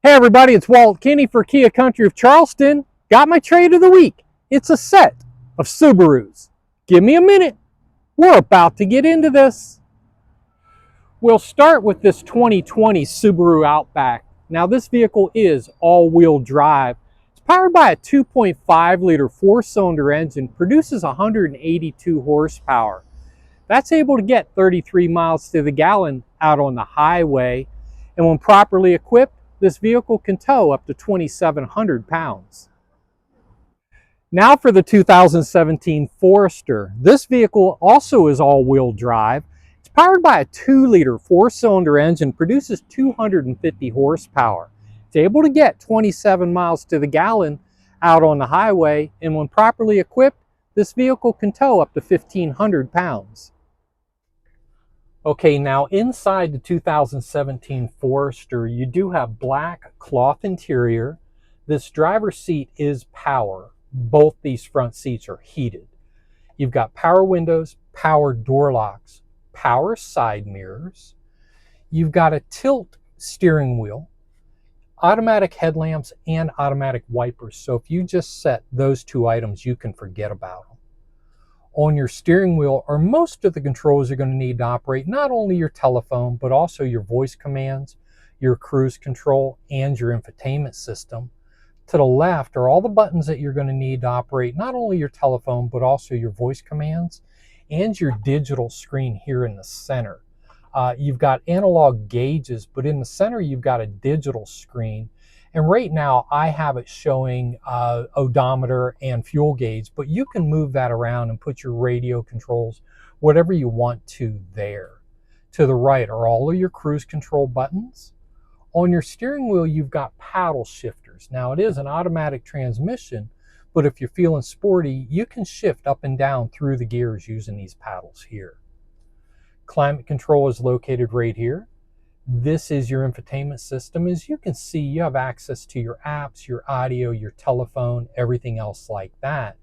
Hey everybody, it's Walt Kinney for Kia Country of Charleston. Got my trade of the week. It's a set of Subarus. Give me a minute. We're about to get into this. We'll start with this 2020 Subaru Outback. Now this vehicle is all-wheel drive. It's powered by a 2.5 liter four-cylinder engine, produces 182 horsepower. That's able to get 33 miles to the gallon out on the highway, and when properly equipped, this vehicle can tow up to 2,700 pounds. Now for the 2017 Forester. This vehicle also is all-wheel drive. It's powered by a 2-liter four-cylinder engine, produces 250 horsepower. It's able to get 27 miles to the gallon out on the highway, and when properly equipped, this vehicle can tow up to 1,500 pounds. Okay, now inside the 2017 Forester, you do have black cloth interior. This driver's seat is power. Both these front seats are heated. You've got power windows, power door locks, power side mirrors. You've got a tilt steering wheel, automatic headlamps, and automatic wipers. So if you just set those two items, you can forget about them. On your steering wheel are most of the controls you're going to need to operate not only your telephone, but also your voice commands, your cruise control, and your infotainment system. To the left are all the buttons that you're going to need to operate not only your telephone, but also your voice commands and your digital screen here in the center. You've got analog gauges, but in the center you've got a digital screen. And right now I have it showing odometer and fuel gauge, but you can move that around and put your radio controls, whatever you want to there. To the right are all of your cruise control buttons. On your steering wheel, you've got paddle shifters. Now it is an automatic transmission, but if you're feeling sporty, you can shift up and down through the gears using these paddles here. Climate control is located right here. This is your infotainment system. As you can see, you have access to your apps, your audio, your telephone, everything else like that.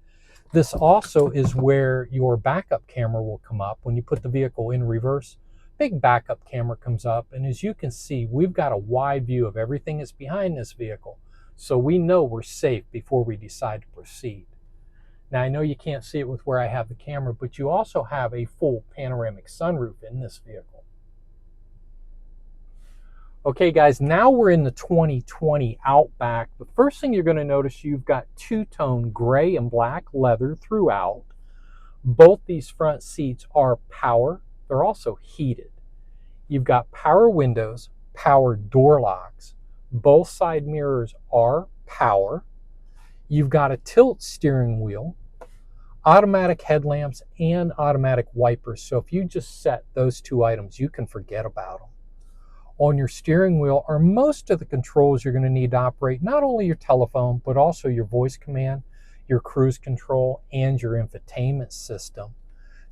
This also is where your backup camera will come up. When you put the vehicle in reverse, big backup camera comes up. And as you can see, we've got a wide view of everything that's behind this vehicle. So we know we're safe before we decide to proceed. Now I know you can't see it with where I have the camera, but you also have a full panoramic sunroof in this vehicle. Okay guys, now we're in the 2020 Outback. The first thing you're going to notice, you've got two-tone gray and black leather throughout. Both these front seats are power. They're also heated. You've got power windows, power door locks. Both side mirrors are power. You've got a tilt steering wheel, automatic headlamps, and automatic wipers. So if you just set those two items, you can forget about them. On your steering wheel are most of the controls you're going to need to operate not only your telephone, but also your voice command, your cruise control, and your infotainment system.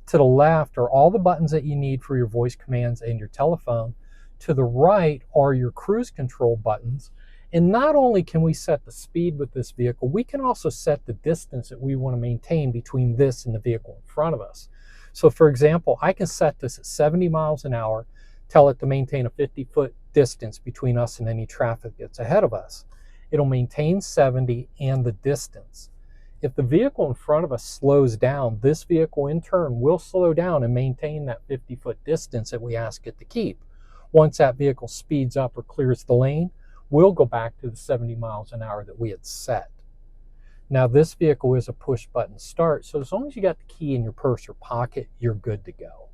To the left are all the buttons that you need for your voice commands and your telephone. To the right are your cruise control buttons. And not only can we set the speed with this vehicle, we can also set the distance that we want to maintain between this and the vehicle in front of us. So for example, I can set this at 70 miles an hour, tell it to maintain a 50-foot distance between us and any traffic that's ahead of us. It'll maintain 70 and the distance. If the vehicle in front of us slows down, this vehicle in turn will slow down and maintain that 50-foot distance that we ask it to keep. Once that vehicle speeds up or clears the lane, we'll go back to the 70 miles an hour that we had set. Now this vehicle is a push button start, so as long as you got the key in your purse or pocket, you're good to go.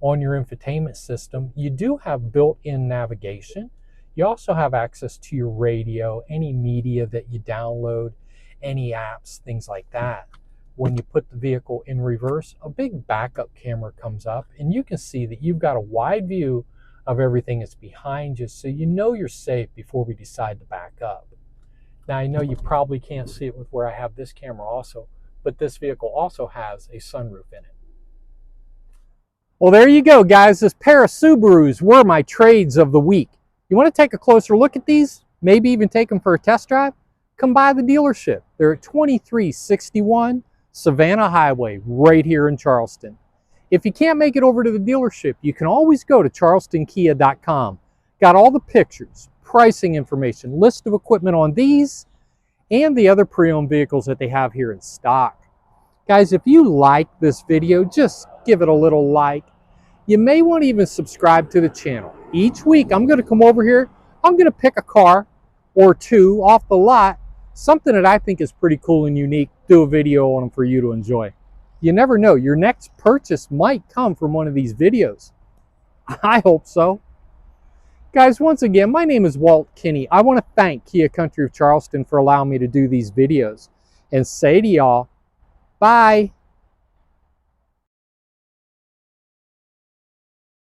On your infotainment system, you do have built-in navigation. You also have access to your radio, any media that you download, any apps, things like that. When you put the vehicle in reverse, a big backup camera comes up, and you can see that you've got a wide view of everything that's behind you, so you know you're safe before we decide to back up. Now I know you probably can't see it with where I have this camera also, but this vehicle also has a sunroof in it. Well, there you go, guys. This pair of Subarus were my trades of the week. You want to take a closer look at these? Maybe even take them for a test drive? Come by the dealership. They're at 2361 Savannah Highway, right here in Charleston. If you can't make it over to the dealership, you can always go to charlestonkia.com. Got all the pictures, pricing information, list of equipment on these, and the other pre-owned vehicles that they have here in stock. Guys, if you like this video, just give it a little like. You may want to even subscribe to the channel. Each week, I'm going to come over here. I'm going to pick a car or two off the lot, something that I think is pretty cool and unique, do a video on them for you to enjoy. You never know, your next purchase might come from one of these videos. I hope so. Guys, once again, my name is Walt Kinney. I want to thank Kia Country of Charleston for allowing me to do these videos and say to y'all, bye.